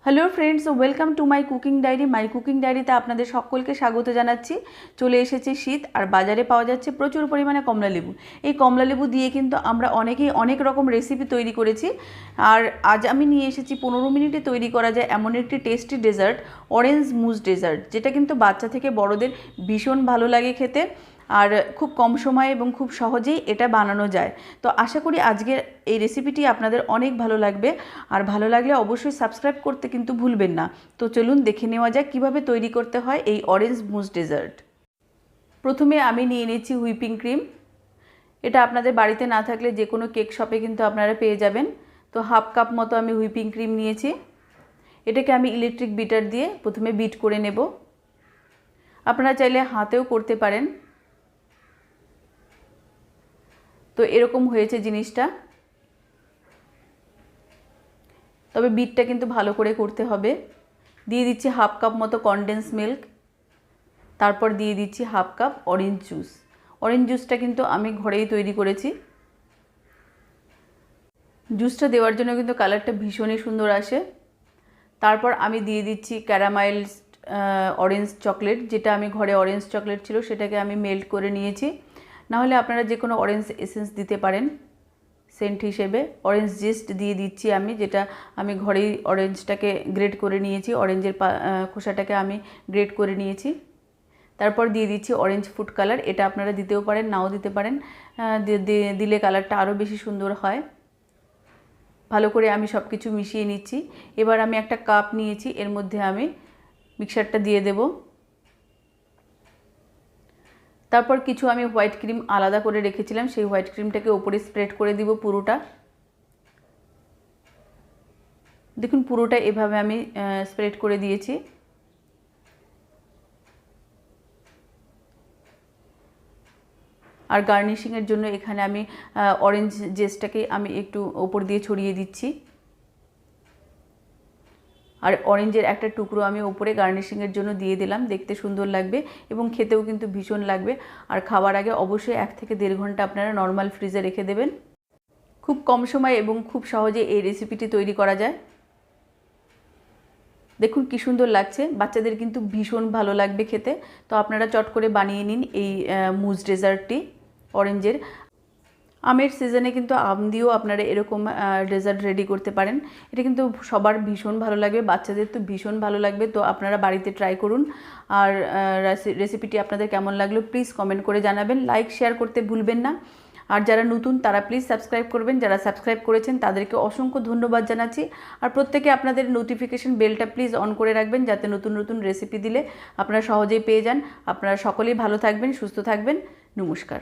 Hello friends, welcome to my cooking diary. My cooking ডায়েরিতে আপনাদের সকলকে স্বাগত জানাচ্ছি। চলে এসেছে শীত আর বাজারে পাওয়া যাচ্ছে প্রচুর পরিমাণে কমলালেবু। এই কমলালেবু দিয়ে কিন্তু আমরা অনেকেই অনেক রকম রেসিপি তৈরি করেছি। আর আজ আমি নিয়ে এসেছি 15 মিনিটে তৈরি করা যায় এমন একটি টেস্টি ডেজার্ট, অরেঞ্জ মুস ডেজার্ট, যেটা কিন্তু বাচ্চা থেকে বড়দের ভীষণ ভালো লাগে খেতে। আর খুব কম সময়ে এবং খুব সহজেই এটা বানানো যায়। তো আশা করি আজকের এই রেসিপিটি আপনাদের অনেক ভালো লাগবে। আর ভালো লাগলে অবশ্যই সাবস্ক্রাইব করতে কিন্তু ভুলবেন না। তো চলুন দেখে নেওয়া যাক কীভাবে তৈরি করতে হয় এই অরেঞ্জ মুস ডেজার্ট। প্রথমে আমি নিয়ে নিচ্ছি হুইপিং ক্রিম। এটা আপনাদের বাড়িতে না থাকলে যে কোনো কেক শপে কিন্তু আপনারা পেয়ে যাবেন। তো হাফ কাপ মতো আমি হুইপিং ক্রিম নিয়েছি। এটাকে আমি ইলেকট্রিক বিটার দিয়ে প্রথমে বিট করে নেব। আপনারা চাইলে হাতেও করতে পারেন। তো এরকম হয়েছে জিনিসটা, তবে বিটটা কিন্তু ভালো করে করতে হবে। দিয়ে দিচ্ছি হাফ কাপ মতো কনডেন্স মিল্ক, তারপর দিয়ে দিচ্ছি half cup orange juice. Orange জুসটা কিন্তু আমি ঘরেই তৈরি করেছি। জুসটা দেওয়ার জন্য কিন্তু কালারটা ভীষণই সুন্দর আসে। তারপর আমি দিয়ে দিচ্ছি ক্যারামাইল অরেঞ্জ চকলেট, যেটা আমি ঘরে অরেঞ্জ চকলেট ছিল সেটাকে আমি মেল্ট করে নিয়েছি। নাহলে আপনারা যে কোনো অরেঞ্জ এসেন্স দিতে পারেন সেন্ট হিসেবে। অরেঞ্জ জিস্ট দিয়ে দিচ্ছি আমি, যেটা আমি ঘরেই অরেঞ্জটাকে গ্রেট করে নিয়েছি, অরেঞ্জের খোসাটাকে আমি গ্রেট করে নিয়েছি। তারপর দিয়ে দিচ্ছি অরেঞ্জ ফুড কালার। এটা আপনারা দিতেও পারেন, নাও দিতে পারেন। দিলে কালারটা আরও বেশি সুন্দর হয়। ভালো করে আমি সব কিছু মিশিয়ে নিচ্ছি। এবার আমি একটা কাপ নিয়েছি, এর মধ্যে আমি মিক্সারটা দিয়ে দেব। তারপর কিছু আমি হোয়াইট ক্রিম আলাদা করে রেখেছিলাম, সেই হোয়াইট ক্রিমটাকে ওপরে স্প্রেড করে দিব পুরোটা। দেখুন পুরোটা এভাবে আমি স্প্রেড করে দিয়েছি। আর গার্নিশিংয়ের জন্য এখানে আমি অরেঞ্জ জেসটাকে আমি একটু ওপর দিয়ে ছড়িয়ে দিচ্ছি। আর অরেঞ্জের একটা টুকরো আমি ওপরে গার্নিশিংয়ের জন্য দিয়ে দিলাম, দেখতে সুন্দর লাগবে এবং খেতেও কিন্তু ভীষণ লাগবে। আর খাওয়ার আগে অবশ্যই 1 থেকে 1.5 ঘন্টা আপনারা নর্মাল ফ্রিজে রেখে দেবেন। খুব কম সময় এবং খুব সহজে এই রেসিপিটি তৈরি করা যায়। দেখুন কি সুন্দর লাগছে, বাচ্চাদের কিন্তু ভীষণ ভালো লাগবে খেতে। তো আপনারা চট করে বানিয়ে নিন এই মুস ডেজার্টটি অরেঞ্জের। আমের সিজনে কিন্তু আম দিয়েও আপনারা এরকম ডেজার্ট রেডি করতে পারেন। এটা কিন্তু সবার ভীষণ ভালো লাগবে, বাচ্চাদের তো ভীষণ ভালো লাগবে। তো আপনারা বাড়িতে ট্রাই করুন। আর রেসিপিটি আপনাদের কেমন লাগলো প্লিজ কমেন্ট করে জানাবেন। লাইক শেয়ার করতে ভুলবেন না। আর যারা নতুন তারা প্লিজ সাবস্ক্রাইব করবেন। যারা সাবস্ক্রাইব করেছেন তাদেরকে অসংখ্য ধন্যবাদ জানাচ্ছি। আর প্রত্যেকে আপনাদের নোটিফিকেশন বেলটা প্লিজ অন করে রাখবেন, যাতে নতুন নতুন রেসিপি দিলে আপনারা সহজেই পেয়ে যান। আপনারা সকলেই ভালো থাকবেন, সুস্থ থাকবেন। নমস্কার।